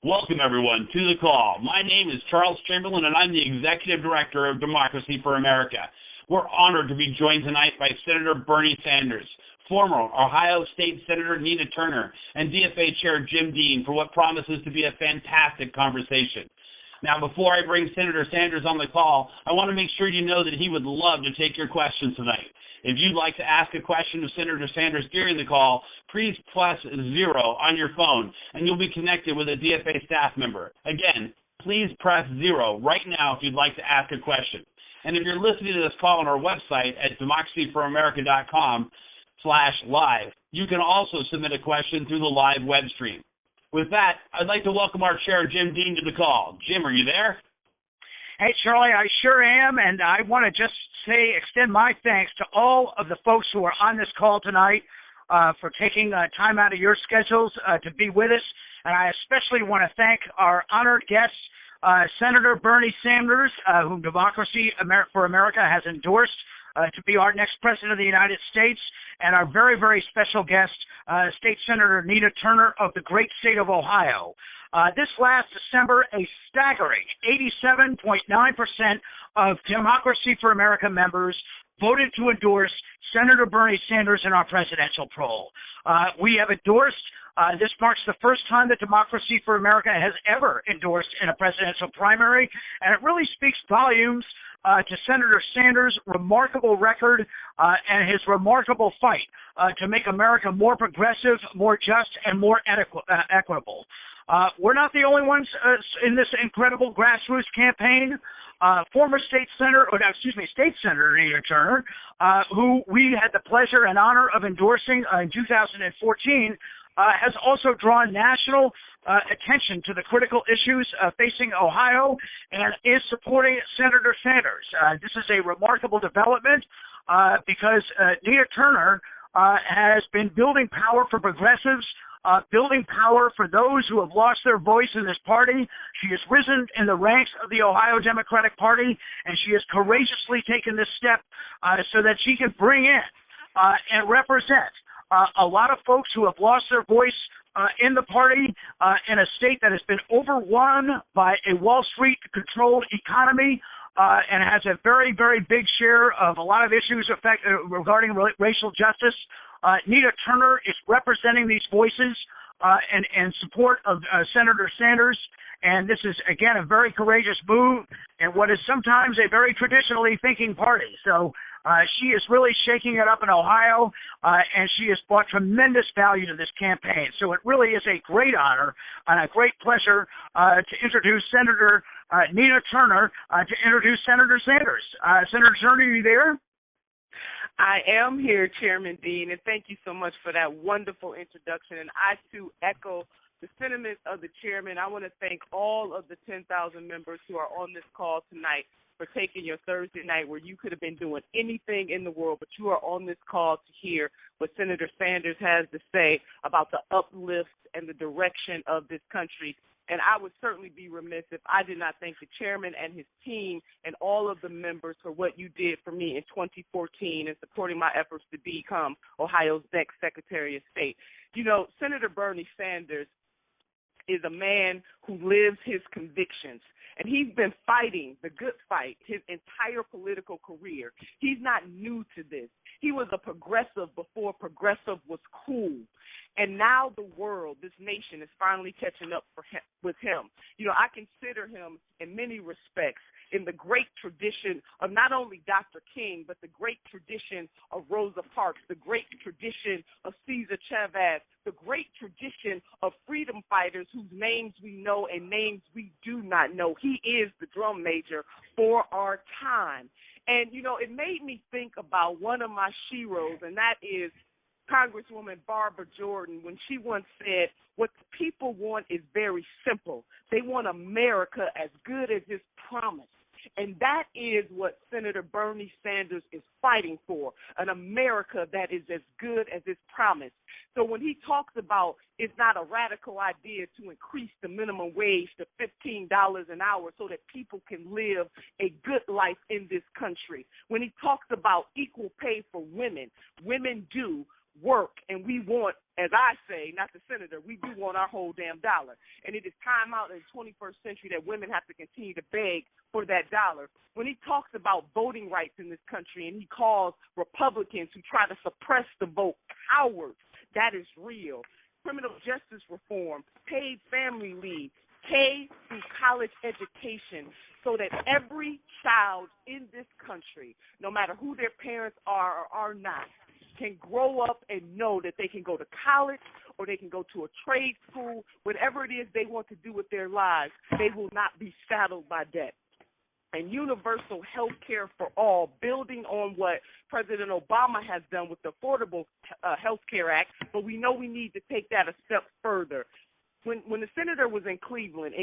Welcome, everyone, to the call. My name is Charles Chamberlain, and I'm the Executive Director of Democracy for America. We're honored to be joined tonight by Senator Bernie Sanders, former Ohio State Senator Nina Turner, and DFA Chair Jim Dean for what promises to be a fantastic conversation. Now, before I bring Senator Sanders on the call, I want to make sure you know that he would love to take your questions tonight. If you'd like to ask a question of Senator Sanders during the call, please press 0 on your phone, and you'll be connected with a DFA staff member. Again, please press 0 right now if you'd like to ask a question. And if you're listening to this call on our website at democracyforamerica.com/live, you can also submit a question through the live web stream. With that, I'd like to welcome our chair, Jim Dean, to the call. Jim, are you there? Hey, Charlie, I sure am, and I want to just extend my thanks to all of the folks who are on this call tonight for taking time out of your schedules to be with us. And I especially want to thank our honored guest, Senator Bernie Sanders, whom Democracy for America has endorsed to be our next president of the United States, and our very, very special guest, State Senator Nina Turner of the great state of Ohio. This last December, a staggering 87.9% of Democracy for America members voted to endorse Senator Bernie Sanders in our presidential poll. We have endorsed, this marks the first time that Democracy for America has ever endorsed in a presidential primary, and it really speaks volumes to Senator Sanders' remarkable record and his remarkable fight to make America more progressive, more just, and more equitable. We're not the only ones in this incredible grassroots campaign. Former State Senator Nina Turner, who we had the pleasure and honor of endorsing in 2014, has also drawn national attention to the critical issues facing Ohio and is supporting Senator Sanders. This is a remarkable development because Nina Turner has been building power for progressives, building power for those who have lost their voice in this party. She has risen in the ranks of the Ohio Democratic Party, and she has courageously taken this step so that she can bring in and represent a lot of folks who have lost their voice in the party in a state that has been overrun by a Wall Street-controlled economy and has a very, very big share of a lot of issues regarding racial justice. Nina Turner is representing these voices in support of Senator Sanders, and this is, again, a very courageous move in what is sometimes a very traditionally thinking party. So she is really shaking it up in Ohio, and she has brought tremendous value to this campaign. So it really is a great honor and a great pleasure to introduce Senator Nina Turner to introduce Senator Sanders. Senator Turner, are you there? I am here, Chairman Dean, and thank you so much for that wonderful introduction. And I, too, echo the sentiments of the chairman. I want to thank all of the 10,000 members who are on this call tonight for taking your Thursday night where you could have been doing anything in the world, but you are on this call to hear what Senator Sanders has to say about the uplift and the direction of this country. And I would certainly be remiss if I did not thank the chairman and his team and all of the members for what you did for me in 2014 in supporting my efforts to become Ohio's next Secretary of State. You know, Senator Bernie Sanders is a man who lives his convictions. And he's been fighting the good fight his entire political career. He's not new to this. He was a progressive before progressive was cool. And now the world, this nation, is finally catching up with him. You know, I consider him in many respects in the great tradition of not only Dr. King, but the great tradition of Rosa Parks, the great tradition of Cesar Chavez, the great tradition of freedom fighters whose names we know and names we do not know. He is the drum major for our time. And, you know, it made me think about one of my sheroes, and that is Congresswoman Barbara Jordan, when she once said, what the people want is very simple. They want America as good as its promise. And that is what Senator Bernie Sanders is fighting for, an America that is as good as its promise. So when he talks about it's not a radical idea to increase the minimum wage to $15 an hour so that people can live a good life in this country, when he talks about equal pay for women, women do work, and we want, as I say, not the senator, we do want our whole damn dollar. And it is time out in the 21st century that women have to continue to beg for that dollar. When he talks about voting rights in this country and he calls Republicans who try to suppress the vote cowards, that is real. Criminal justice reform, paid family leave, K through college education, so that every child in this country, no matter who their parents are or are not, can grow up and know that they can go to college or they can go to a trade school, whatever it is they want to do with their lives, they will not be saddled by debt. And universal health care for all, building on what President Obama has done with the Affordable Health Care Act, but we know we need to take that a step further. When the senator was in Cleveland,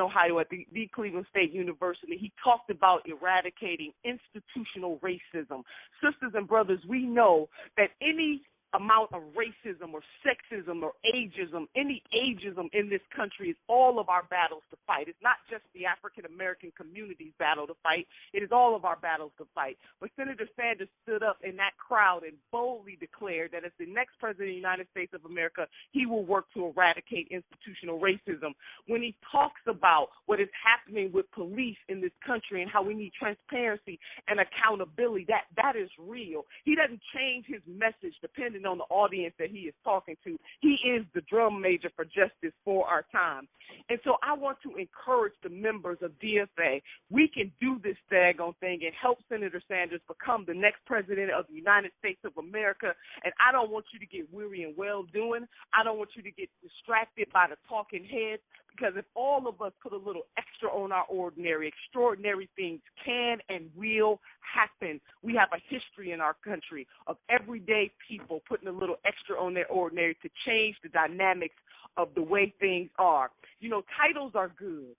Ohio, at the Cleveland State University, he talked about eradicating institutional racism. Sisters and brothers, we know that any amount of racism or sexism or ageism, any ageism in this country is all of our battles to fight. It's not just the African-American community's battle to fight. It is all of our battles to fight. But Senator Sanders stood up in that crowd and boldly declared that as the next president of the United States of America, he will work to eradicate institutional racism. When he talks about what is happening with police in this country and how we need transparency and accountability, that is real. He doesn't change his message depending on the audience that he is talking to. He is the drum major for justice for our time. And so I want to encourage the members of DFA, we can do this daggone thing and help Senator Sanders become the next president of the United States of America. And I don't want you to get weary and well doing. I don't want you to get distracted by the talking heads, because if all of us put a little extra on our ordinary, extraordinary things can and will happen. We have a history in our country of everyday people putting a little extra on their ordinary to change the dynamics of the way things are. You know, titles are good,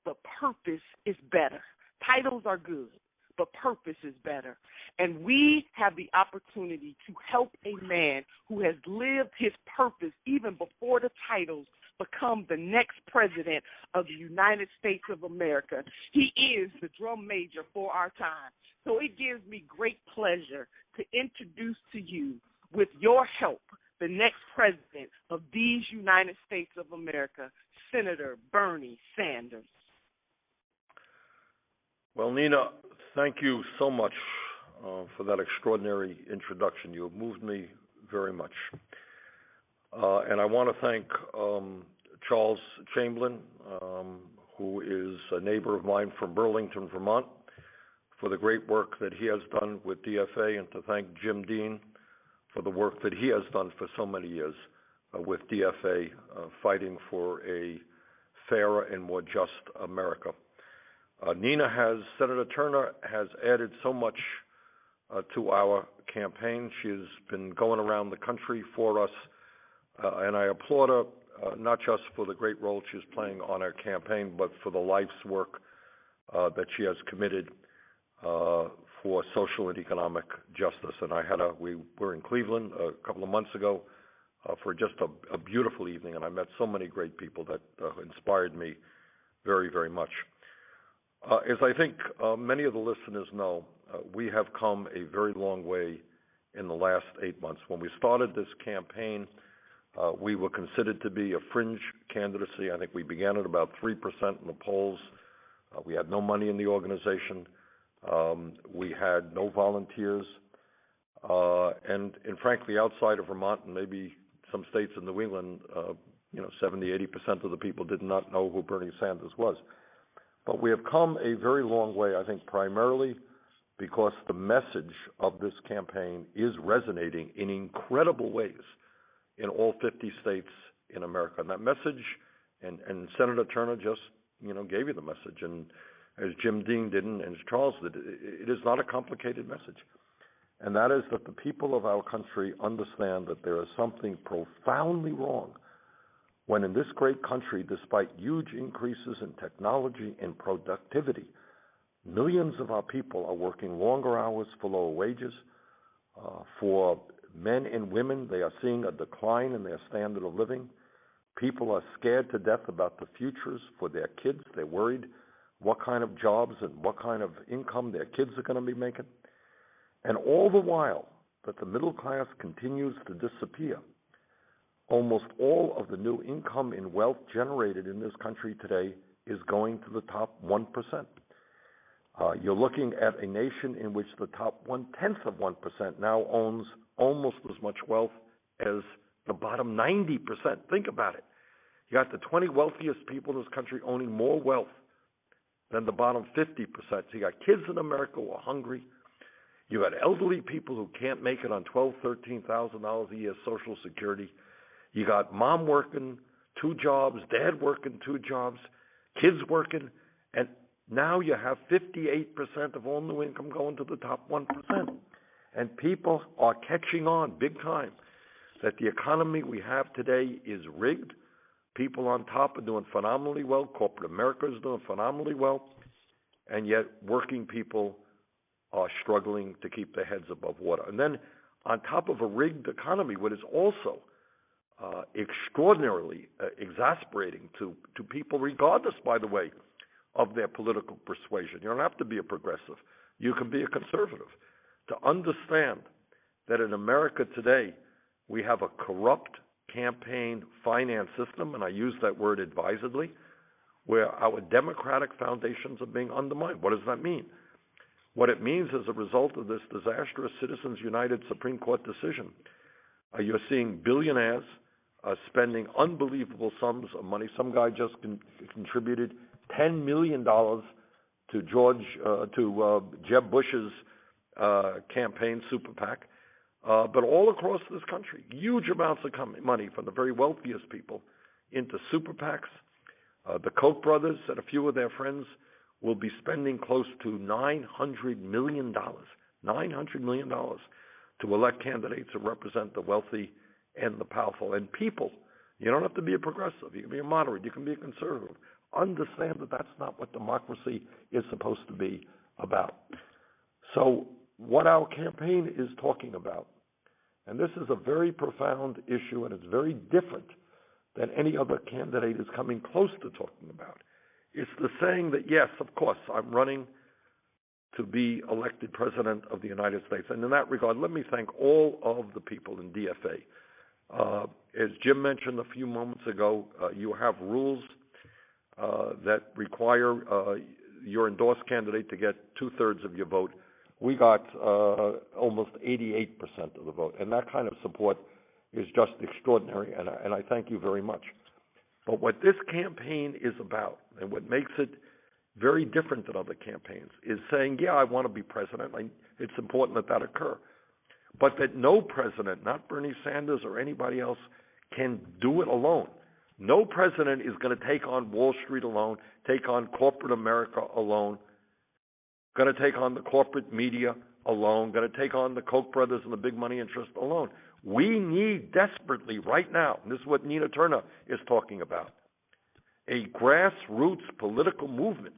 but purpose is better. Titles are good, but purpose is better. And we have the opportunity to help a man who has lived his purpose even before the titles become the next president of the United States of America. He is the drum major for our time. So it gives me great pleasure to introduce to you, with your help, the next president of these United States of America, Senator Bernie Sanders. Well, Nina, thank you so much for that extraordinary introduction. You have moved me very much. And I want to thank Charles Chamberlain, who is a neighbor of mine from Burlington, Vermont, for the great work that he has done with DFA, and to thank Jim Dean for the work that he has done for so many years with DFA, fighting for a fairer and more just America. Senator Turner has added so much to our campaign. She has been going around the country for us, and I applaud her not just for the great role she's playing on our campaign, but for the life's work that she has committed for social and economic justice. And we were in Cleveland a couple of months ago for just a beautiful evening, and I met so many great people that inspired me very, very much. As I think many of the listeners know, we have come a very long way in the last 8 months. When we started this campaign, we were considered to be a fringe candidacy. I think we began at about 3% in the polls. We had no money in the organization. We had no volunteers. And frankly, outside of Vermont and maybe some states in New England, 70, 80% of the people did not know who Bernie Sanders was. But we have come a very long way, I think, primarily because the message of this campaign is resonating in incredible ways in all 50 states in America. And that message, and Senator Turner just, gave you the message, and as Jim Dean did and as Charles did, it is not a complicated message. And that is that the people of our country understand that there is something profoundly wrong when in this great country, despite huge increases in technology and productivity, millions of our people are working longer hours for lower wages. For men and women, they are seeing a decline in their standard of living. People are scared to death about the futures for their kids. They're worried what kind of jobs and what kind of income their kids are going to be making. And all the while, that the middle class continues to disappear. Almost all of the new income and wealth generated in this country today is going to the top 1%. You're looking at a nation in which the top 0.1% now owns almost as much wealth as the bottom 90%. Think about it. You got the 20 wealthiest people in this country owning more wealth than the bottom 50%. So you got kids in America who are hungry. You got elderly people who can't make it on $12,000, $13,000 a year Social Security. You got mom working 2 jobs, dad working 2 jobs, kids working, and now you have 58% of all new income going to the top 1%. And people are catching on big time that the economy we have today is rigged. People on top are doing phenomenally well. Corporate America is doing phenomenally well. And yet working people are struggling to keep their heads above water. And then on top of a rigged economy, what is also extraordinarily exasperating to people, regardless, by the way, of their political persuasion. You don't have to be a progressive. You can be a conservative. To understand that in America today, we have a corrupt campaign finance system, and I use that word advisedly, where our democratic foundations are being undermined. What does that mean? What it means as a result of this disastrous Citizens United Supreme Court decision, you're seeing billionaires spending unbelievable sums of money. Some guy just contributed $10 million to Jeb Bush's campaign super PAC. But all across this country, huge amounts of money from the very wealthiest people into super PACs. The Koch brothers and a few of their friends will be spending close to $900 million to elect candidates who represent the wealthy and the powerful. And people, you don't have to be a progressive. You can be a moderate. You can be a conservative. Understand that that's not what democracy is supposed to be about. So what our campaign is talking about, and this is a very profound issue, and it's very different than any other candidate is coming close to talking about. It's the saying that, yes, of course, I'm running to be elected President of the United States. And in that regard, let me thank all of the people in DFA. As Jim mentioned a few moments ago, you have rules that require your endorsed candidate to get 2/3 of your vote. We got almost 88% of the vote, and that kind of support is just extraordinary, and I thank you very much. But what this campaign is about, and what makes it very different than other campaigns, is saying, yeah, I want to be president. It's important that that occur. But that no president, not Bernie Sanders or anybody else, can do it alone. No president is going to take on Wall Street alone, take on corporate America alone, going to take on the corporate media alone, going to take on the Koch brothers and the big money interest alone. We need desperately right now, and this is what Nina Turner is talking about, a grassroots political movement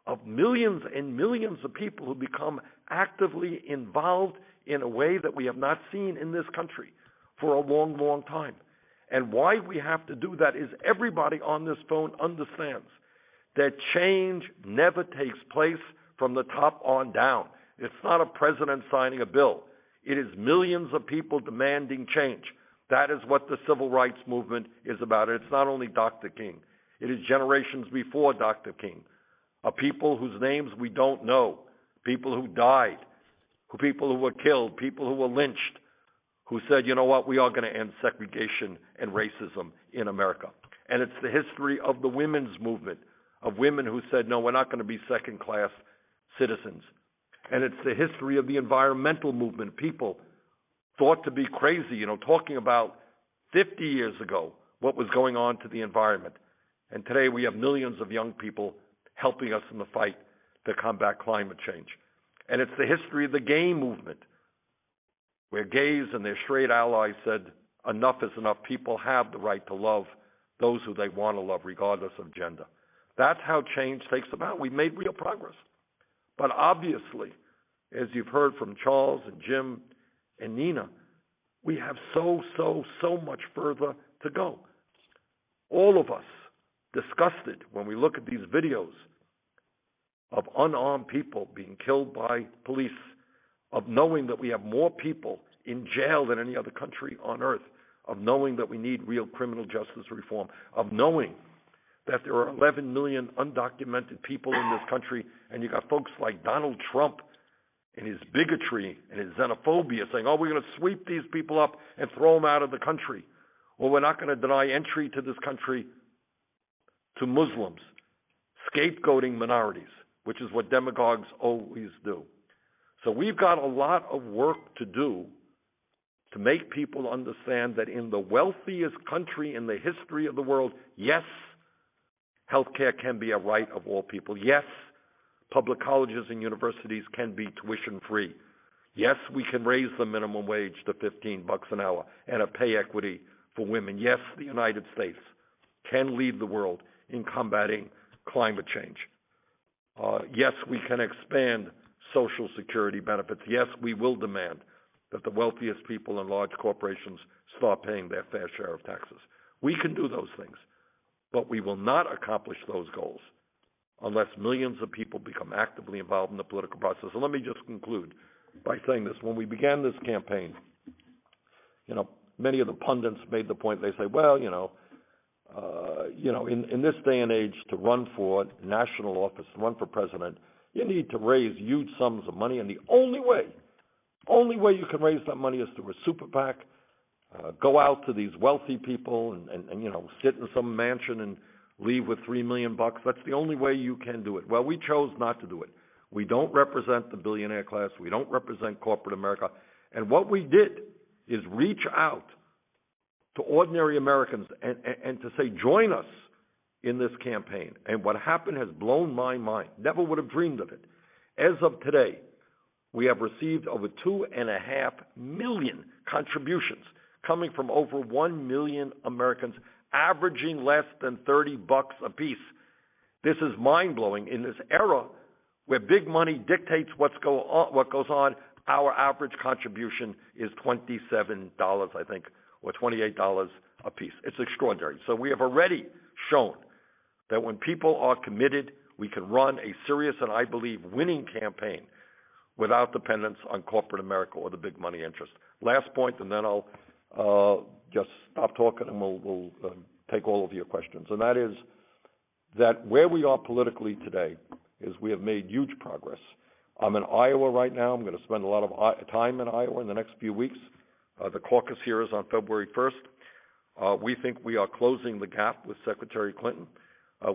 of millions and millions of people who become actively involved in a way that we have not seen in this country for a long, long time. And why we have to do that is everybody on this phone understands that change never takes place from the top on down. It's not a president signing a bill. It is millions of people demanding change. That is what the civil rights movement is about. It's not only Dr. King. It is generations before Dr. King, of people whose names we don't know, people who died, people who were killed, people who were lynched, who said, you know what, we are going to end segregation and racism in America. And it's the history of the women's movement, of women who said, no, we're not going to be second-class citizens. And it's the history of the environmental movement. People thought to be crazy, talking about 50 years ago what was going on to the environment. And today we have millions of young people helping us in the fight to combat climate change. And it's the history of the gay movement, where gays and their straight allies said, enough is enough. People have the right to love those who they want to love, regardless of gender. That's how change takes about. We've made real progress. But obviously, as you've heard from Charles and Jim and Nina, we have so much further to go. All of us disgusted when we look at these videos of unarmed people being killed by police, of knowing that we have more people in jail than any other country on earth, of knowing that we need real criminal justice reform, of knowing that there are 11 million undocumented people in this country, and you got folks like Donald Trump and his bigotry and his xenophobia saying, oh, we're going to sweep these people up and throw them out of the country. Or we're not going to deny entry to this country to Muslims, scapegoating minorities, which is what demagogues always do. So we've got a lot of work to do to make people understand that in the wealthiest country in the history of the world, yes, healthcare can be a right of all people. Yes, public colleges and universities can be tuition-free. Yes, we can raise the minimum wage to $15 an hour and a pay equity for women. Yes, the United States can lead the world in combating climate change. Yes, we can expand Social Security benefits. Yes, we will demand that the wealthiest people and large corporations start paying their fair share of taxes. We can do those things, but we will not accomplish those goals unless millions of people become actively involved in the political process. And let me just conclude by saying this. When we began this campaign, many of the pundits made the point, they say, well, in this day and age, to run for national office, to run for president, you need to raise huge sums of money, and the only way you can raise that money is through a super PAC, go out to these wealthy people and sit in some mansion and leave with $3 million. That's the only way you can do it. Well, we chose not to do it. We don't represent the billionaire class. We don't represent corporate America. And what we did is reach out to ordinary Americans and to say, join us in this campaign. And what happened has blown my mind. Never would have dreamed of it. As of today, we have received over 2.5 million contributions coming from over 1 million Americans, averaging less than $30 a piece. This is mind-blowing. In this era where big money dictates what goes on, our average contribution is $27, I think, or $28 a piece. It's extraordinary. So we have already shown that when people are committed, we can run a serious and, I believe, winning campaign without dependence on corporate America or the big money interest. Last point, and then I'll just stop talking and we'll take all of your questions. And that is that where we are politically today is we have made huge progress. I'm in Iowa right now. I'm going to spend a lot of time in Iowa in the next few weeks. The caucus here is on February 1st. We think we are closing the gap with Secretary Clinton.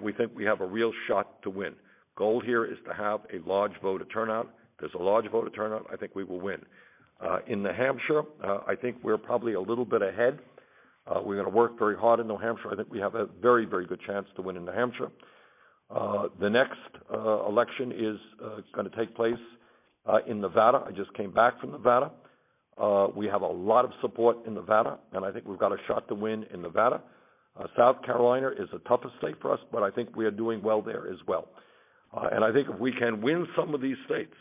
We think we have a real shot to win. Goal here is to have a large voter turnout. There's a large voter turnout. I think we will win. In New Hampshire, I think we're probably a little bit ahead. We're going to work very hard in New Hampshire. I think we have a very, very good chance to win in New Hampshire. The next election is going to take place in Nevada. I just came back from Nevada. We have a lot of support in Nevada, and I think we've got a shot to win in Nevada. South Carolina is the toughest state for us, but I think we are doing well there as well. And I think if we can win some of these states,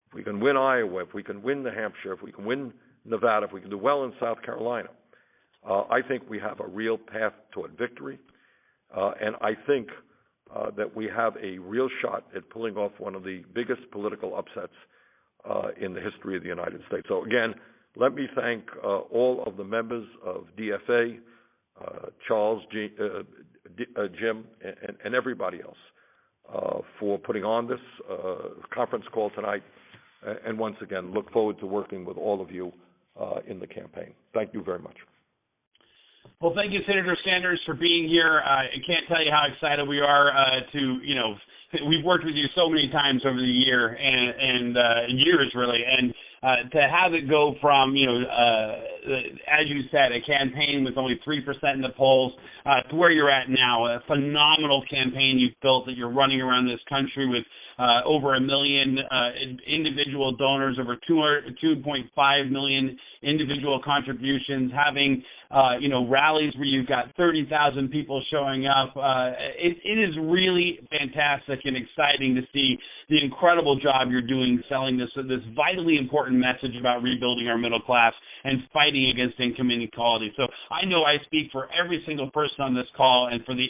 if we can win Iowa, if we can win New Hampshire, if we can win Nevada, if we can do well in South Carolina, I think we have a real path toward victory. And I think that we have a real shot at pulling off one of the biggest political upsets in the history of the United States. So again, let me thank all of the members of DFA, Charles, Jim, and everybody else for putting on this conference call tonight. And once again, look forward to working with all of you in the campaign. Thank you very much. Well, thank you, Senator Sanders, for being here. I can't tell you how excited we are we've worked with you so many times over the year and years, really, and to have it go from, as you said, a campaign with only 3% in the polls to where you're at now, a phenomenal campaign you've built that you're running around this country with over 1 million individual donors, over 2.5 million individual contributions, having rallies where you've got 30,000 people showing up. It is really fantastic and exciting to see the incredible job you're doing selling this vitally important message about rebuilding our middle class and fighting against income inequality. So I know I speak for every single person on this call and for the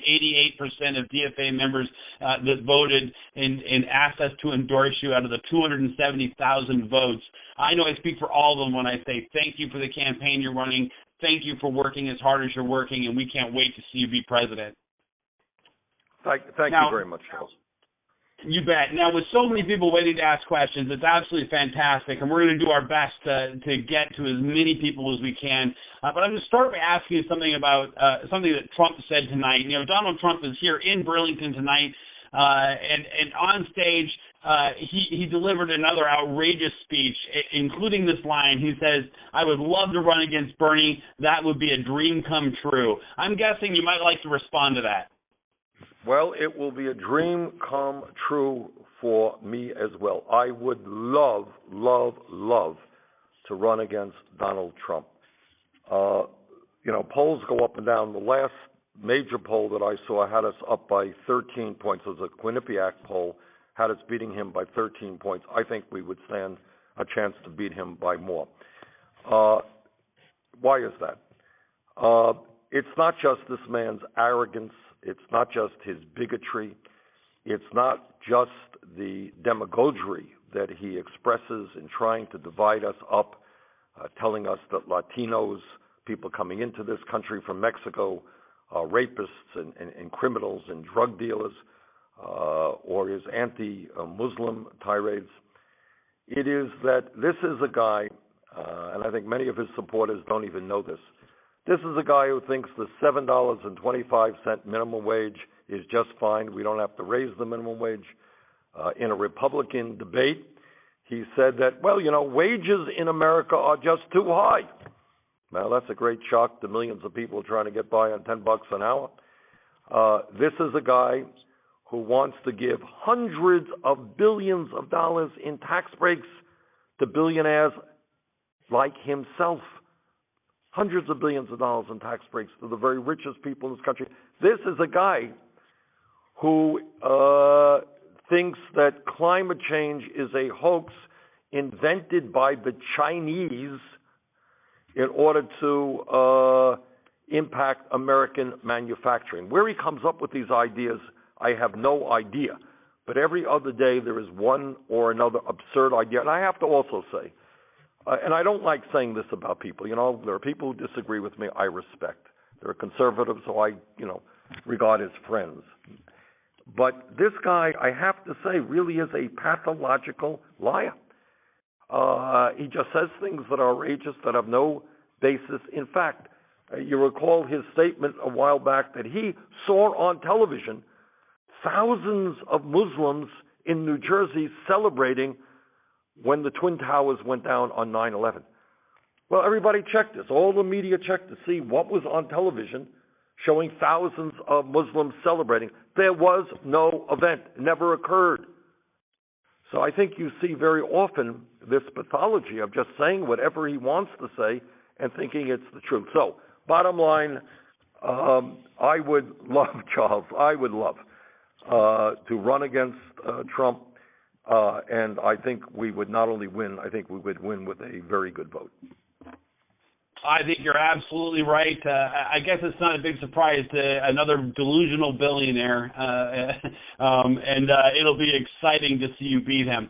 88% of DFA members that voted and asked us to endorse you out of the 270,000 votes. I know I speak for all of them when I say thank you for the campaign you're running. Thank you for working as hard as you're working, and we can't wait to see you be president. Thank you very much, Charles. You bet. Now, with so many people waiting to ask questions, it's absolutely fantastic, and we're going to do our best to get to as many people as we can. But I'm going to start by asking you something about something that Trump said tonight. Donald Trump is here in Burlington tonight, and on stage, he delivered another outrageous speech, including this line. He says, "I would love to run against Bernie. That would be a dream come true." I'm guessing you might like to respond to that. Well, it will be a dream come true for me as well. I would love, love, love to run against Donald Trump. Polls go up and down. The last major poll that I saw had us up by 13 points. It was a Quinnipiac poll, had us beating him by 13 points. I think we would stand a chance to beat him by more. Why is that? It's not just this man's arrogance. It's not just his bigotry. It's not just the demagoguery that he expresses in trying to divide us up, telling us that Latinos, people coming into this country from Mexico, are rapists and criminals and drug dealers, or his anti-Muslim tirades. It is that this is a guy, and I think many of his supporters don't even know this, this is a guy who thinks the $7.25 minimum wage is just fine. We don't have to raise the minimum wage. In a Republican debate, he said that, wages in America are just too high. Well, that's a great shock to millions of people trying to get by on $10 an hour. This is a guy who wants to give hundreds of billions of dollars in tax breaks to billionaires like himself. Hundreds of billions of dollars in tax breaks to the very richest people in this country. This is a guy who thinks that climate change is a hoax invented by the Chinese in order to impact American manufacturing. Where he comes up with these ideas, I have no idea. But every other day there is one or another absurd idea. And I have to also say, and I don't like saying this about people. There are people who disagree with me I respect. There are conservatives who I, regard as friends. But this guy, I have to say, really is a pathological liar. He just says things that are outrageous, that have no basis. In fact, you recall his statement a while back that he saw on television thousands of Muslims in New Jersey celebrating when the Twin Towers went down on 9/11. Well, everybody checked this. All the media checked to see what was on television showing thousands of Muslims celebrating. There was no event. It never occurred. So I think you see very often this pathology of just saying whatever he wants to say and thinking it's the truth. So, bottom line, I would love, Charles, to run against Trump. And I think we would not only win, I think we would win with a very good vote. I think you're absolutely right. I guess it's not a big surprise to another delusional billionaire, and it'll be exciting to see you beat him.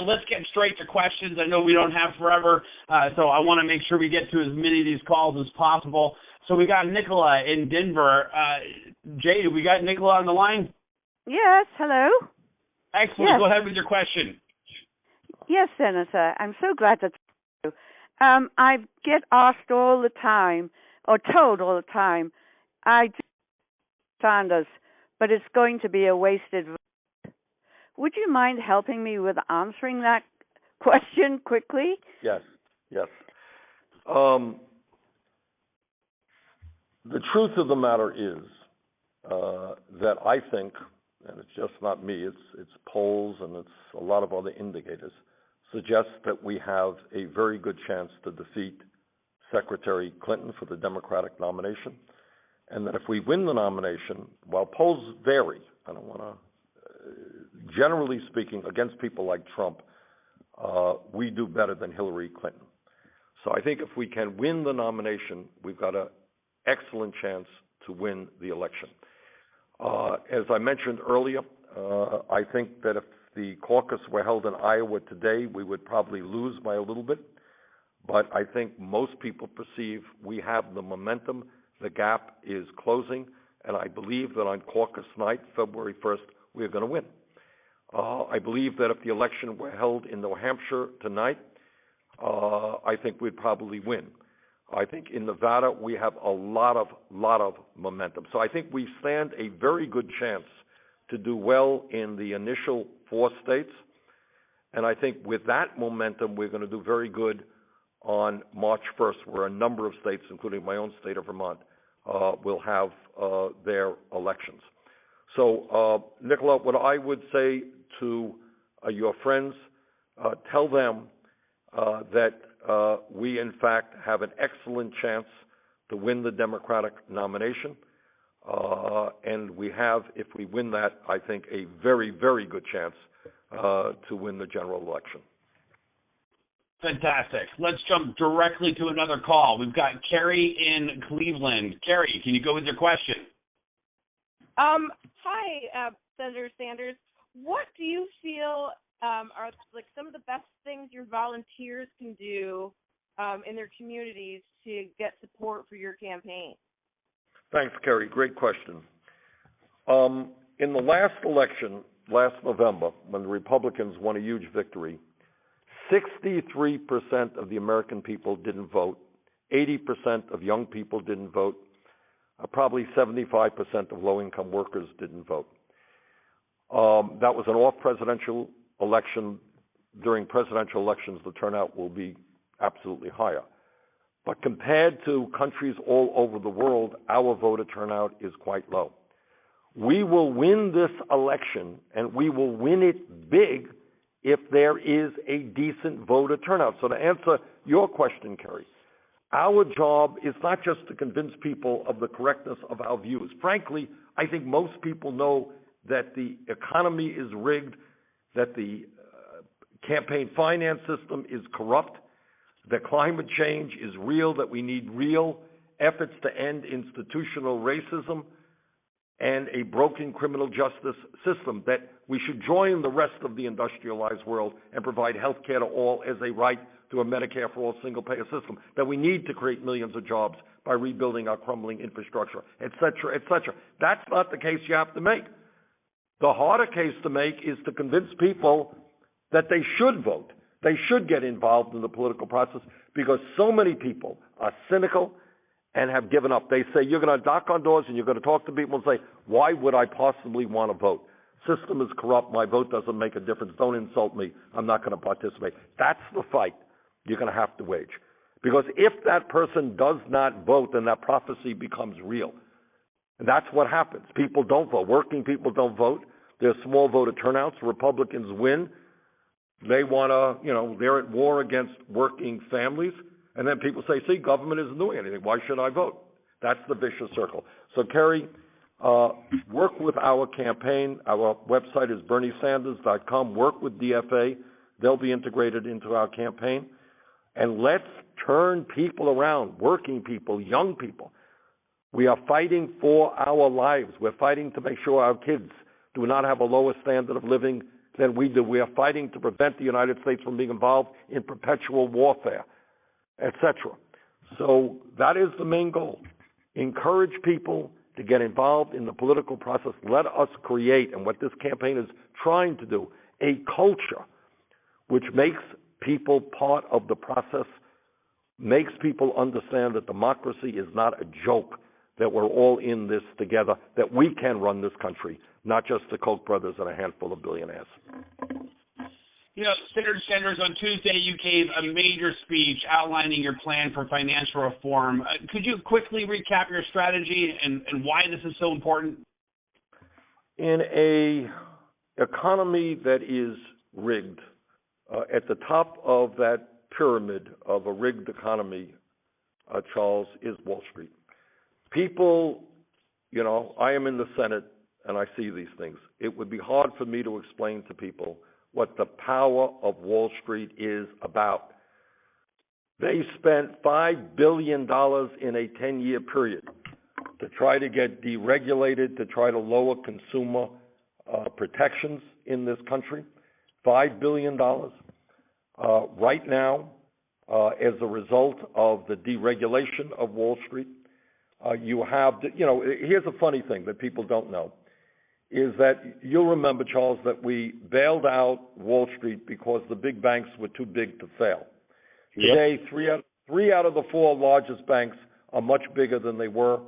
Let's get straight to questions. I know we don't have forever, so I want to make sure we get to as many of these calls as possible. So we got Nicola in Denver. Jay, we got Nicola on the line? Yes, hello. Excellent. Yes. Go ahead with your question. Yes, Senator. I'm so glad to talk to you. I get asked all the time, or told all the time, I do Sanders, but it's going to be a wasted vote. Would you mind helping me with answering that question quickly? Yes. The truth of the matter is that I think, and it's just not me, it's polls and it's a lot of other indicators, suggest that we have a very good chance to defeat Secretary Clinton for the Democratic nomination, and that if we win the nomination, while polls vary, I don't want to, generally speaking, against people like Trump, we do better than Hillary Clinton. So I think if we can win the nomination, we've got an excellent chance to win the election. As I mentioned earlier, I think that if the caucus were held in Iowa today, we would probably lose by a little bit. But I think most people perceive we have the momentum. The gap is closing, and I believe that on caucus night, February 1st, we're going to win. I believe that if the election were held in New Hampshire tonight, I think we'd probably win. I think in Nevada we have a lot of momentum. So I think we stand a very good chance to do well in the initial 4 states, and I think with that momentum we're going to do very good on March 1st, where a number of states, including my own state of Vermont, will have their elections. So, Nicola, what I would say to your friends, tell them that we, in fact, have an excellent chance to win the Democratic nomination. And we have, if we win that, I think a very, very good chance to win the general election. Fantastic. Let's jump directly to another call. We've got Carrie in Cleveland. Carrie, can you go with your question? Hi, Senator Sanders. What do you feel are like some of the best things your volunteers can do in their communities to get support for your campaign? Thanks, Carrie. Great question. In the last election, last November, when the Republicans won a huge victory, 63% of the American people didn't vote. 80% of young people didn't vote. Probably 75% of low-income workers didn't vote. That was an off-presidential election. During presidential elections, the turnout will be absolutely higher. But compared to countries all over the world, our voter turnout is quite low. We will win this election, and we will win it big if there is a decent voter turnout. So to answer your question, Kerry, our job is not just to convince people of the correctness of our views. Frankly, I think most people know that the economy is rigged, that the campaign finance system is corrupt, that climate change is real, that we need real efforts to end institutional racism and a broken criminal justice system, that we should join the rest of the industrialized world and provide health care to all as a right to a Medicare for all single-payer system, that we need to create millions of jobs by rebuilding our crumbling infrastructure, et cetera, et cetera. That's not the case you have to make. The harder case to make is to convince people that they should vote. They should get involved in the political process, because so many people are cynical and have given up. They say, you're going to knock on doors and you're going to talk to people and say, why would I possibly want to vote? System is corrupt. My vote doesn't make a difference. Don't insult me. I'm not going to participate. That's the fight you're going to have to wage. Because if that person does not vote, then that prophecy becomes real. And that's what happens. People don't vote. Working people don't vote. There's small voter turnouts. Republicans win. They want to, they're at war against working families. And then people say, see, government isn't doing anything. Why should I vote? That's the vicious circle. So, Kerry, work with our campaign. Our website is berniesanders.com. Work with DFA. They'll be integrated into our campaign. And let's turn people around, working people, young people. We are fighting for our lives. We're fighting to make sure our kids do not have a lower standard of living than we do. We are fighting to prevent the United States from being involved in perpetual warfare, etc. So that is the main goal. Encourage people to get involved in the political process. Let us create, and what this campaign is trying to do, a culture which makes people part of the process, makes people understand that democracy is not a joke, that we're all in this together, that we can run this country, not just the Koch brothers and a handful of billionaires. Senator Sanders, on Tuesday you gave a major speech outlining your plan for financial reform. Could you quickly recap your strategy and why this is so important? In an economy that is rigged, at the top of that pyramid of a rigged economy Charles, is Wall Street. People, I am in the Senate and I see these things. It would be hard for me to explain to people what the power of Wall Street is about. They spent $5 billion in a 10-year period to try to get deregulated, to try to lower consumer protections in this country. $5 billion. Right now, as a result of the deregulation of Wall Street, you have, here's a funny thing that people don't know, is that you'll remember, Charles, that we bailed out Wall Street because the big banks were too big to fail. Yep. Today, three out of the four largest banks are much bigger than they were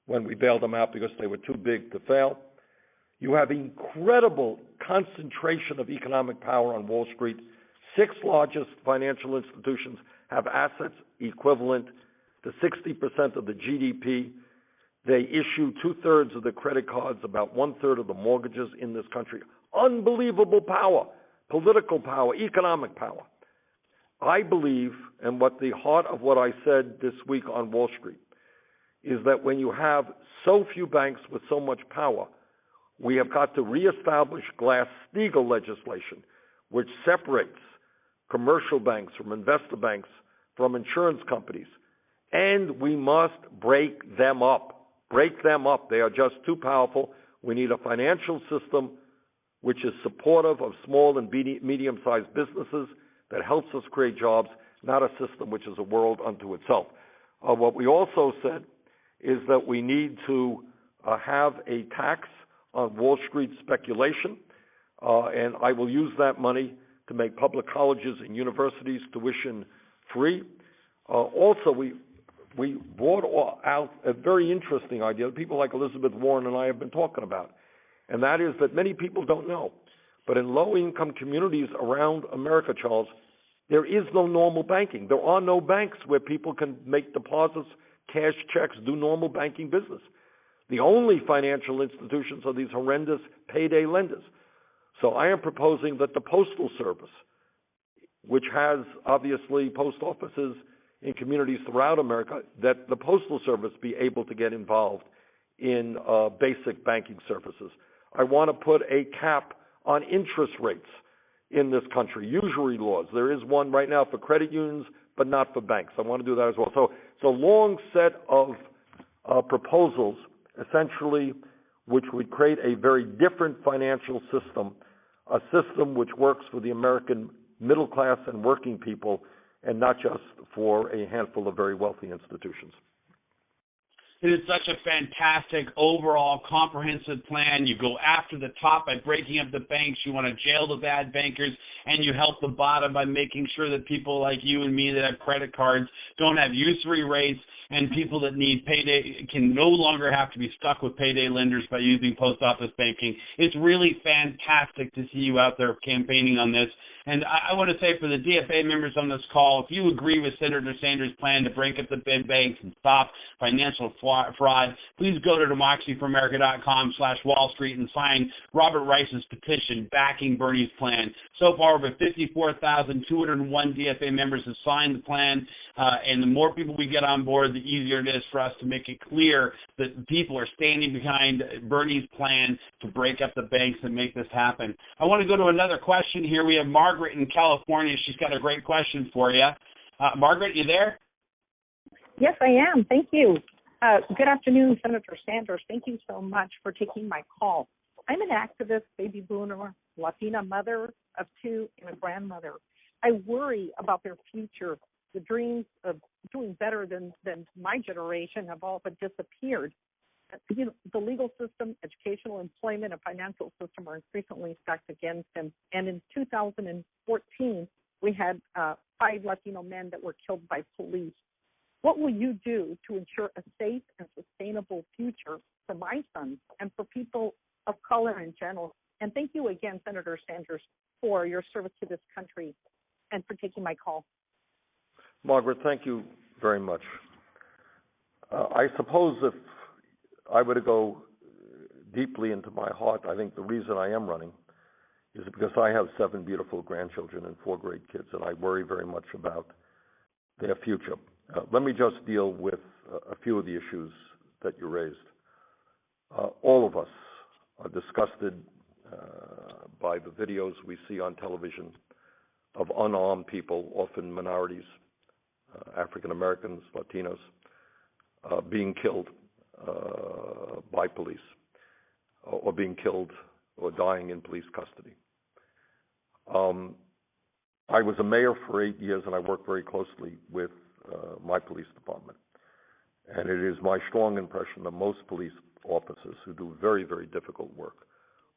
when we bailed them out because they were too big to fail. You have incredible concentration of economic power on Wall Street. 6 largest financial institutions have assets equivalent to 60% of the GDP. They issue 2/3 of the credit cards, about 1/3 of the mortgages in this country. Unbelievable power, political power, economic power. I believe, and what the heart of what I said this week on Wall Street, is that when you have so few banks with so much power, we have got to reestablish Glass-Steagall legislation, which separates commercial banks from investor banks from insurance companies. And we must break them up. Break them up. They are just too powerful. We need a financial system which is supportive of small and medium-sized businesses, that helps us create jobs, not a system which is a world unto itself. What we also said is that we need to have a tax on Wall Street speculation, and I will use that money to make public colleges and universities tuition free. Also, we brought out a very interesting idea that people like Elizabeth Warren and I have been talking about, and that is that many people don't know. But in low-income communities around America, Charles, there is no normal banking. There are no banks where people can make deposits, cash checks, do normal banking business. The only financial institutions are these horrendous payday lenders. So I am proposing that the Postal Service, which has obviously post offices in communities throughout America, that the Postal Service be able to get involved in basic banking services. I want to put a cap on interest rates in this country, usury laws. There is one right now for credit unions, but not for banks. I want to do that as well. So it's a long set of proposals, essentially, which would create a very different financial system, a system which works for the American middle class and working people, and not just for a handful of very wealthy institutions. It is such a fantastic overall comprehensive plan. You go after the top by breaking up the banks. You want to jail the bad bankers, and you help the bottom by making sure that people like you and me that have credit cards don't have usury rates, and people that need payday can no longer have to be stuck with payday lenders by using post office banking. It's really fantastic to see you out there campaigning on this. And I want to say for the DFA members on this call, if you agree with Senator Sanders' plan to break up the big banks and stop financial fraud, please go to democracyforamerica.com/Wall Street and sign Robert Rice's petition backing Bernie's plan. So far, over 54,201 DFA members have signed the plan, and the more people we get on board, the easier it is for us to make it clear that people are standing behind Bernie's plan to break up the banks and make this happen. I want to go to another question here. We have Margaret in California. She's got a great question for you. Margaret, you there? Yes, I am. Thank you. Good afternoon, Senator Sanders. Thank you so much for taking my call. I'm an activist, baby boomer, Latina mother of 2, and a grandmother. I worry about their future. The dreams of doing better than my generation have all but disappeared. The legal system, educational, employment, and financial system are increasingly stacked against them. And in 2014, we had 5 Latino men that were killed by police. What will you do to ensure a safe and sustainable future for my sons and for people of color in general? And thank you again, Senator Sanders, for your service to this country and for taking my call. Margaret, thank you very much. I suppose if I were to go deeply into my heart, I think the reason I am running is because I have 7 beautiful grandchildren and 4 great kids, and I worry very much about their future. Let me just deal with a few of the issues that you raised. All of us are disgusted by the videos we see on television of unarmed people, often minorities, African Americans, Latinos, being killed by police, or being killed or dying in police custody. I was a mayor for 8 years, and I worked very closely with my police department. And it is my strong impression that most police officers who do very, very difficult work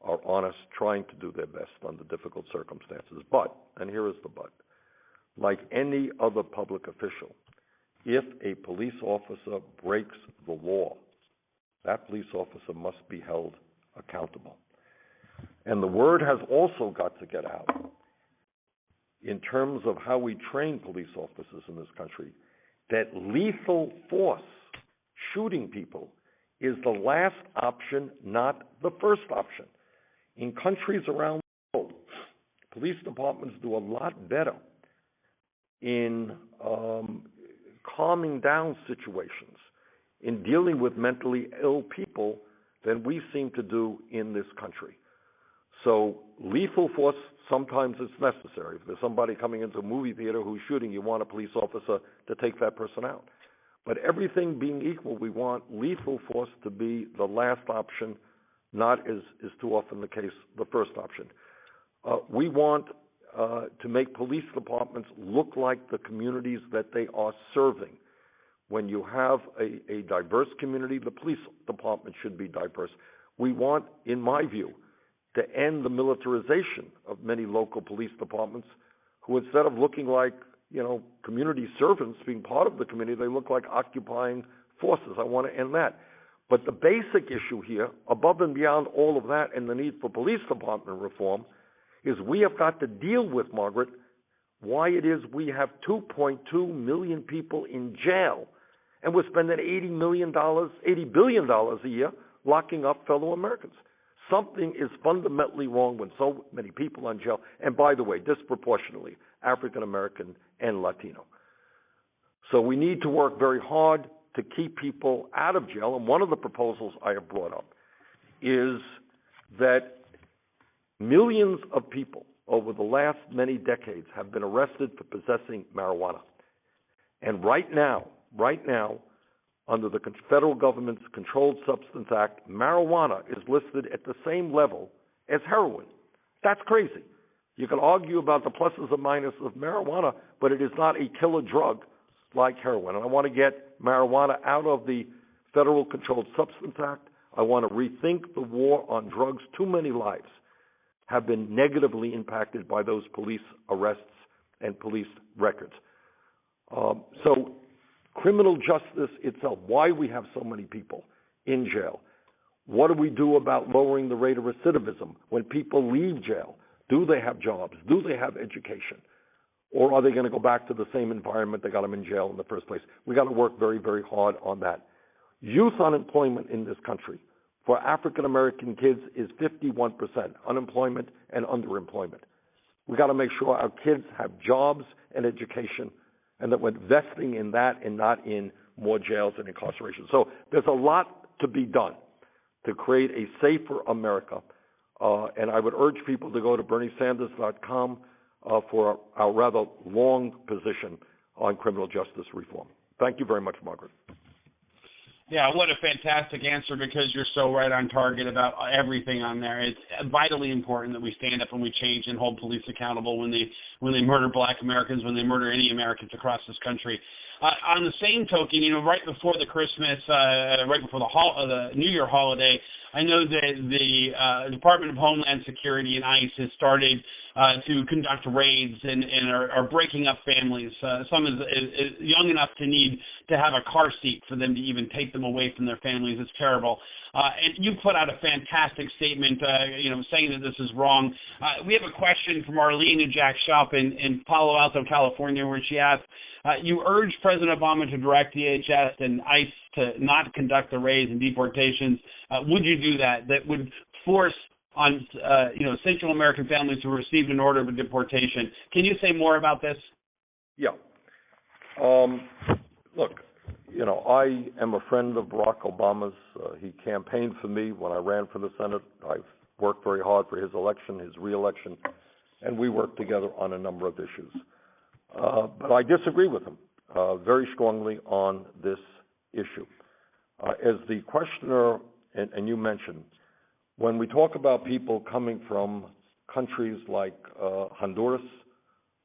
are honest, trying to do their best under difficult circumstances. But, and here is the but, like any other public official, if a police officer breaks the law, that police officer must be held accountable. And the word has also got to get out in terms of how we train police officers in this country, that lethal force, shooting people, is the last option, not the first option. In countries around the world, police departments do a lot better in calming down situations, in dealing with mentally ill people than we seem to do in this country. So lethal force, sometimes it's necessary. If there's somebody coming into a movie theater who's shooting, you want a police officer to take that person out. But everything being equal, we want lethal force to be the last option, not, as is too often the case, the first option. We want to make police departments look like the communities that they are serving. When you have a diverse community, the police department should be diverse. We want, in my view, to end the militarization of many local police departments who, instead of looking like, community servants being part of the community, they look like occupying forces. I want to end that. But the basic issue here, above and beyond all of that and the need for police department reform, is we have got to deal with, Margaret, why it is we have 2.2 million people in jail, and we're spending $80 billion a year locking up fellow Americans. Something is fundamentally wrong when so many people are in jail, and by the way, disproportionately African American and Latino. So we need to work very hard to keep people out of jail, and one of the proposals I have brought up is that millions of people over the last many decades have been arrested for possessing marijuana. And right now, under the federal government's Controlled Substance Act, marijuana is listed at the same level as heroin. That's crazy. You can argue about the pluses and minuses of marijuana, but it is not a killer drug like heroin. And I want to get marijuana out of the Federal Controlled Substance Act. I want to rethink the war on drugs. Too many lives have been negatively impacted by those police arrests and police records. So criminal justice itself, why we have so many people in jail. What do we do about lowering the rate of recidivism when people leave jail? Do they have jobs? Do they have education? Or are they going to go back to the same environment that got them in jail in the first place? We got to work very, very hard on that. Youth unemployment in this country for African American kids is 51%, unemployment and underemployment. We got to make sure our kids have jobs and education, and that we're investing in that and not in more jails and incarceration. So there's a lot to be done to create a safer America. And I would urge people to go to BernieSanders.com for our rather long position on criminal justice reform. Thank you very much, Margaret. Yeah, what a fantastic answer, because you're so right on target about everything on there. It's vitally important that we stand up and we change and hold police accountable when they murder Black Americans, when they murder any Americans across this country. On the same token, right before the Christmas, right before the New Year holiday, I know that the Department of Homeland Security and ICE has started to conduct raids and are breaking up families. Some is young enough to need to have a car seat for them to even take them away from their families. It's terrible. And you put out a fantastic statement, saying that this is wrong. We have a question from Arlene and Jack Shop in Palo Alto, California, where she asked, you urged President Obama to direct DHS and ICE to not conduct the raids and deportations. Would you do that? That would force on Central American families who received an order of deportation. Can you say more about this? Yeah. Look, I am a friend of Barack Obama's. He campaigned for me when I ran for the Senate. I've worked very hard for his election, his re-election, and we worked together on a number of issues. But I disagree with him very strongly on this issue. As the questioner and you mentioned, when we talk about people coming from countries like Honduras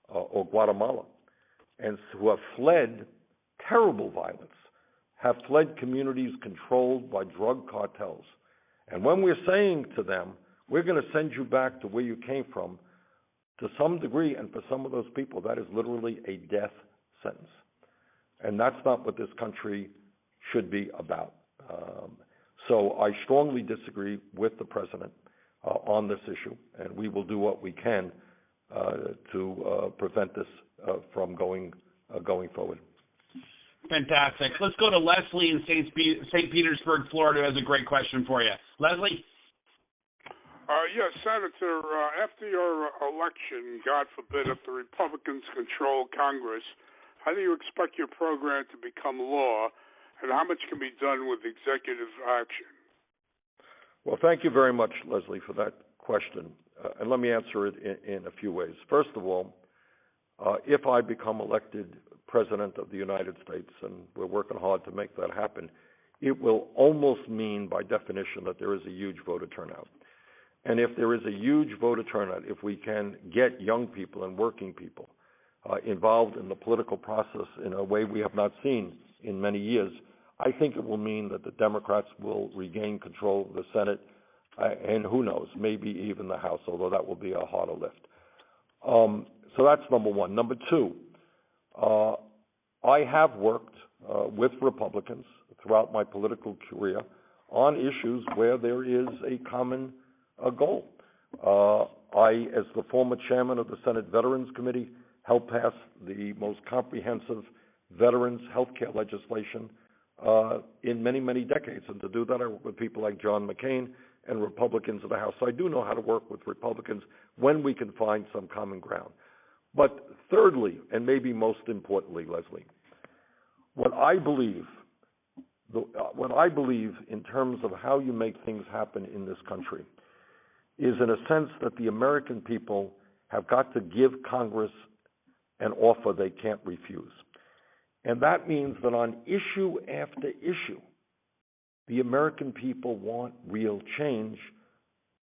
or Guatemala and who have fled terrible violence, have fled communities controlled by drug cartels, and when we're saying to them, we're going to send you back to where you came from, to some degree, and for some of those people, that is literally a death sentence. And that's not what this country should be about. So I strongly disagree with the president on this issue, and we will do what we can to prevent this from going forward. Fantastic. Let's go to Leslie in St. Petersburg, Florida, who has a great question for you. Leslie? Yes, Senator, after your election, God forbid, if the Republicans control Congress, how do you expect your program to become law, and how much can be done with executive action? Well, thank you very much, Leslie, for that question. And let me answer it in a few ways. First of all, if I become elected President of the United States, and we're working hard to make that happen, it will almost mean, by definition, that there is a huge voter turnout. And if there is a huge voter turnout, if we can get young people and working people involved in the political process in a way we have not seen in many years, I think it will mean that the Democrats will regain control of the Senate, and who knows, maybe even the House, although that will be a harder lift. So that's number one. Number two, I have worked with Republicans throughout my political career on issues where there is a common goal. I, as the former chairman of the Senate Veterans Committee, helped pass the most comprehensive veterans health care legislation in many, many decades. And to do that, I work with people like John McCain and Republicans of the House. So I do know how to work with Republicans when we can find some common ground. But thirdly, and maybe most importantly, Leslie, what I believe in terms of how you make things happen in this country is, in a sense, that the American people have got to give Congress an offer they can't refuse. And that means that on issue after issue, the American people want real change,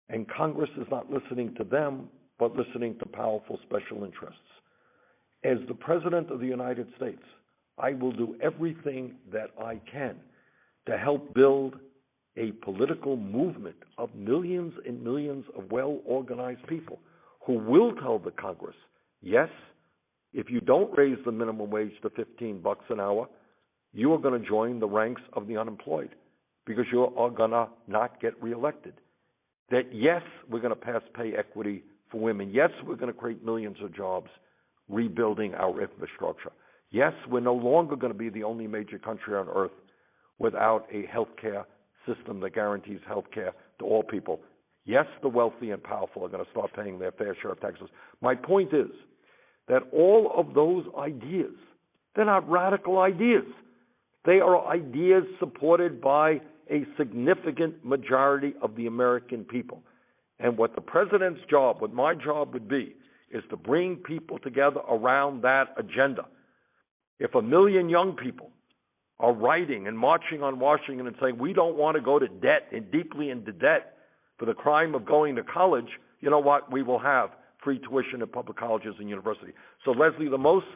and Congress is not listening to them, but listening to powerful special interests. As the President of the United States, I will do everything that I can to help build a political movement of millions and millions of well-organized people who will tell the Congress, yes, if you don't raise the minimum wage to $15 an hour, you are going to join the ranks of the unemployed because you are going to not get reelected. That, yes, we're going to pass pay equity for women. Yes, we're going to create millions of jobs rebuilding our infrastructure. Yes, we're no longer going to be the only major country on earth without a health care system that guarantees health care to all people. Yes, the wealthy and powerful are going to start paying their fair share of taxes. My point is that all of those ideas, they're not radical ideas. They are ideas supported by a significant majority of the American people. And what the president's job, what my job would be, is to bring people together around that agenda. If 1 million young people are writing and marching on Washington and saying, we don't want to go to debt and deeply into debt for the crime of going to college, you know what? We will have free tuition at public colleges and universities. So, Leslie, the most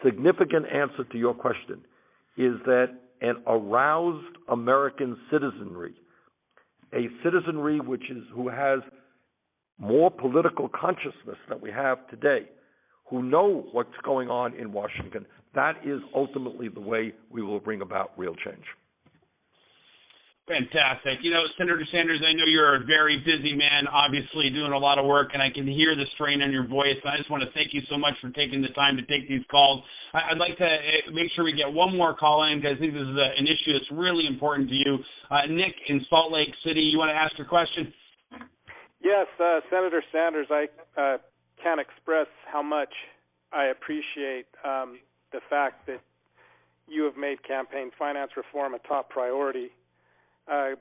significant answer to your question is that an aroused American citizenry, a citizenry who has more political consciousness than we have today, who know what's going on in Washington, that is ultimately the way we will bring about real change. Fantastic. Senator Sanders, I know you're a very busy man, obviously doing a lot of work, and I can hear the strain on your voice. I just want to thank you so much for taking the time to take these calls. I'd like to make sure we get one more call in, because I think this is an issue that's really important to you. Nick in Salt Lake City, you want to ask your question? Yes, Senator Sanders, I can't express how much I appreciate the fact that you have made campaign finance reform a top priority,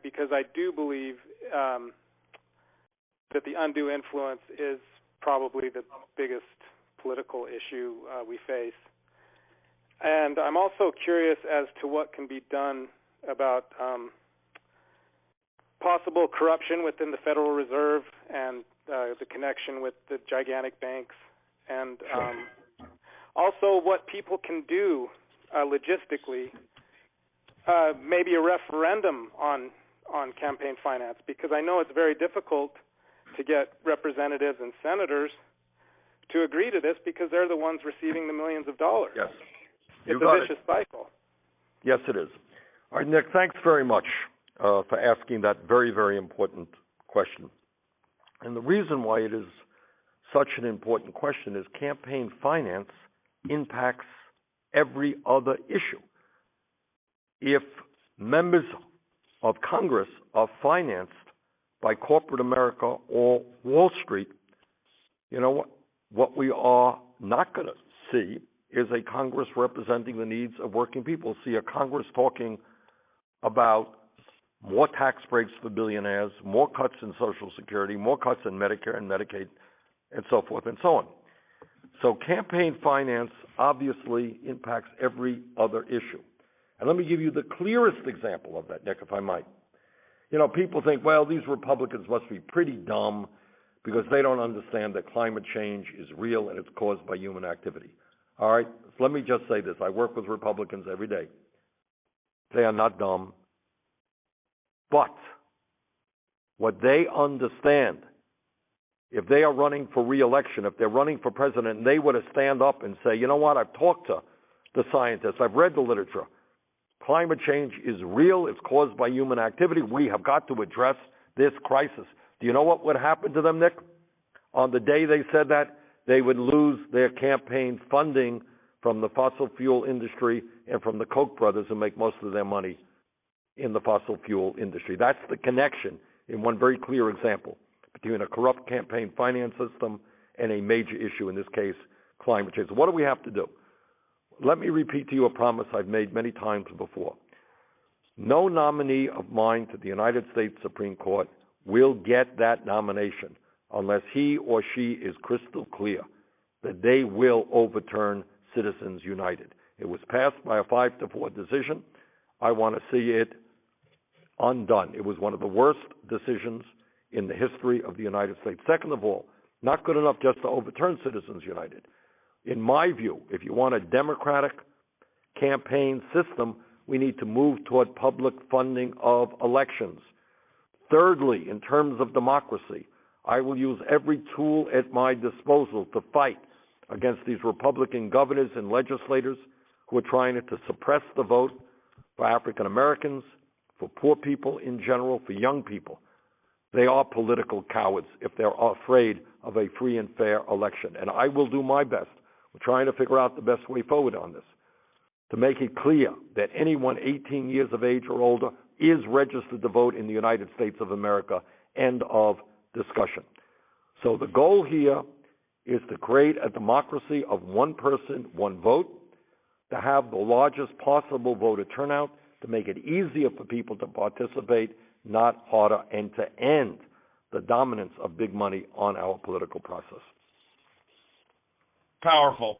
because I do believe that the undue influence is probably the biggest political issue we face. And I'm also curious as to what can be done about possible corruption within the Federal Reserve and the connection with the gigantic banks, and also what people can do logistically, maybe a referendum on campaign finance, because I know it's very difficult to get representatives and senators to agree to this because they're the ones receiving the millions of dollars. Yes. It's a vicious cycle. Yes, it is. All right, Nick, thanks very much for asking that very, very important question. And the reason why it is such an important question is campaign finance impacts every other issue. If members of Congress are financed by corporate America or Wall Street, you know what we are not going to see is a Congress representing the needs of working people. We'll see a Congress talking about more tax breaks for billionaires, more cuts in Social Security, more cuts in Medicare and Medicaid, and so forth and so on. So campaign finance obviously impacts every other issue. And let me give you the clearest example of that, Nick, if I might. You know, people think, well, these Republicans must be pretty dumb because they don't understand that climate change is real and it's caused by human activity. All right, so let me just say this. I work with Republicans every day. They are not dumb. But what they understand, if they are running for re-election, if they're running for president, and they were to stand up and say, you know what, I've talked to the scientists, I've read the literature. Climate change is real. It's caused by human activity. We have got to address this crisis. Do you know what would happen to them, Nick? On the day they said that, they would lose their campaign funding from the fossil fuel industry and from the Koch brothers, who make most of their money in the fossil fuel industry. That's the connection, in one very clear example, between a corrupt campaign finance system and a major issue, in this case, climate change. So what do we have to do? Let me repeat to you a promise I've made many times before. No nominee of mine to the United States Supreme Court will get that nomination unless he or she is crystal clear that they will overturn Citizens United. It was passed by a 5-4 decision. I want to see it undone. It was one of the worst decisions in the history of the United States. Second of all, not good enough just to overturn Citizens United. In my view, if you want a democratic campaign system, we need to move toward public funding of elections. Thirdly, in terms of democracy, I will use every tool at my disposal to fight against these Republican governors and legislators who are trying to suppress the vote for African Americans, for poor people in general, for young people. They are political cowards if they're afraid of a free and fair election. And I will do my best. We're trying to figure out the best way forward on this, to make it clear that anyone 18 years of age or older is registered to vote in the United States of America. End of discussion. So the goal here is to create a democracy of one person, one vote, to have the largest possible voter turnout, to make it easier for people to participate, not harder, and to end the dominance of big money on our political process. Powerful,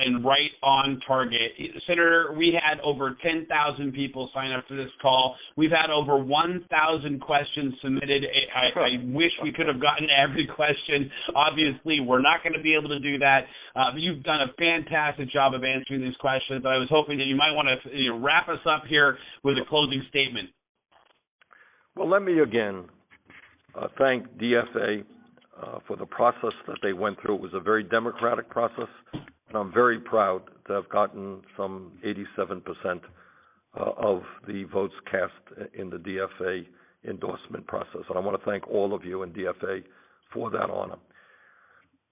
and right on target. Senator, we had over 10,000 people sign up for this call. We've had over 1,000 questions submitted. I wish we could have gotten to every question. Obviously, we're not going to be able to do that. You've done a fantastic job of answering these questions, but I was hoping that you might want to wrap us up here with a closing statement. Well, let me again thank DFA for the process that they went through. It was a very democratic process, and I'm very proud to have gotten some 87% of the votes cast in the DFA endorsement process. And I want to thank all of you in DFA for that honor.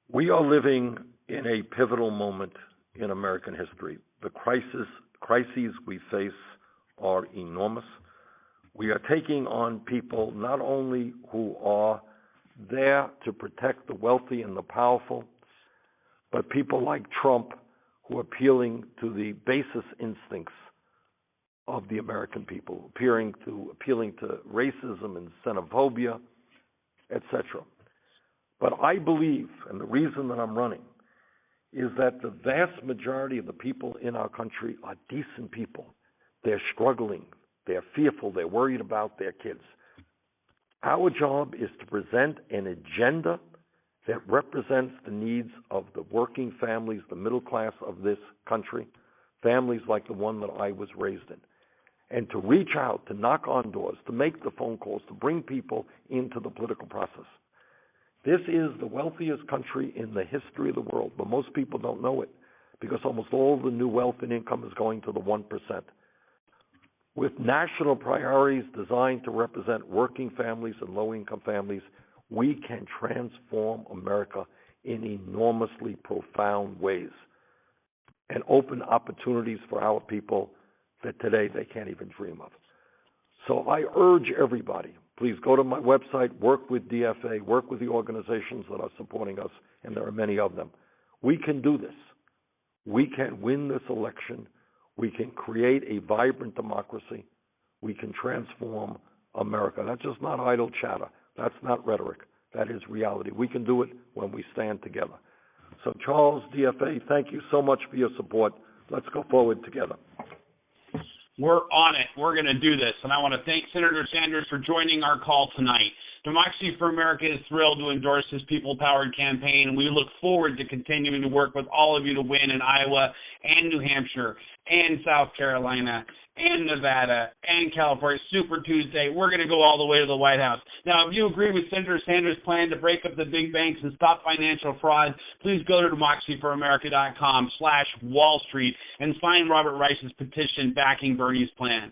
We are living in a pivotal moment in American history. The crises we face are enormous. We are taking on people not only who are there to protect the wealthy and the powerful, but people like Trump who are appealing to the basest instincts of the American people, appealing to racism and xenophobia, etc. But I believe, and the reason that I'm running, is that the vast majority of the people in our country are decent people. They're struggling, they're fearful, they're worried about their kids. Our job is to present an agenda that represents the needs of the working families, the middle class of this country, families like the one that I was raised in, and to reach out, to knock on doors, to make the phone calls, to bring people into the political process. This is the wealthiest country in the history of the world, but most people don't know it because almost all the new wealth and income is going to the 1%. With national priorities designed to represent working families and low-income families, we can transform America in enormously profound ways and open opportunities for our people that today they can't even dream of. So I urge everybody, please go to my website, work with DFA, work with the organizations that are supporting us, and there are many of them. We can do this. We can win this election. We can create a vibrant democracy. We can transform America. That's just not idle chatter. That's not rhetoric. That is reality. We can do it when we stand together. So Charles, DFA, thank you so much for your support. Let's go forward together. We're on it. We're going to do this. And I want to thank Senator Sanders for joining our call tonight. Democracy for America is thrilled to endorse this people-powered campaign, and we look forward to continuing to work with all of you to win in Iowa and New Hampshire and South Carolina and Nevada and California. Super Tuesday. We're going to go all the way to the White House. Now, if you agree with Senator Sanders' plan to break up the big banks and stop financial fraud, please go to democracyforamerica.com/Wall Street and sign Robert Rice's petition backing Bernie's plan.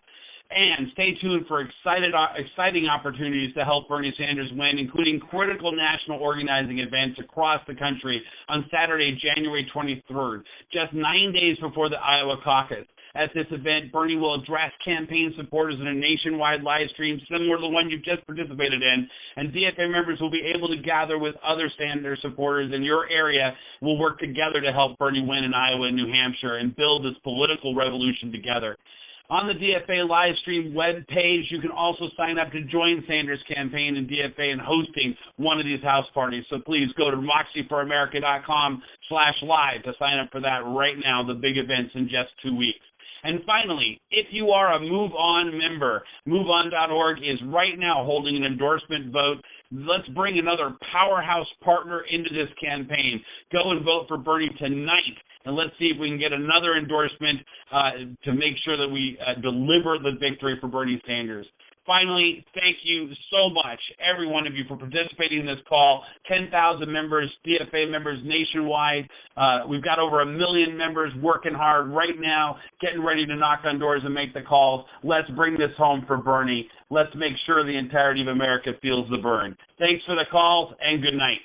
And stay tuned for exciting opportunities to help Bernie Sanders win, including critical national organizing events across the country on Saturday, January 23rd, just 9 days before the Iowa caucus. At this event, Bernie will address campaign supporters in a nationwide live stream similar to the one you've just participated in, and DFA members will be able to gather with other Sanders supporters in your area. We'll work together to help Bernie win in Iowa and New Hampshire and build this political revolution together. On the DFA live stream web page, you can also sign up to join Sanders' campaign in DFA in hosting one of these house parties. So please go to democracyforamerica.com/live to sign up for that right now, the big events in just 2 weeks. And finally, if you are a Move On member, MoveOn.org is right now holding an endorsement vote. Let's bring another powerhouse partner into this campaign. Go and vote for Bernie tonight, and let's see if we can get another endorsement to make sure that we deliver the victory for Bernie Sanders. Finally, thank you so much, every one of you, for participating in this call. 10,000 members, DFA members nationwide. We've got over 1 million members working hard right now, getting ready to knock on doors and make the calls. Let's bring this home for Bernie. Let's make sure the entirety of America feels the burn. Thanks for the calls, and good night.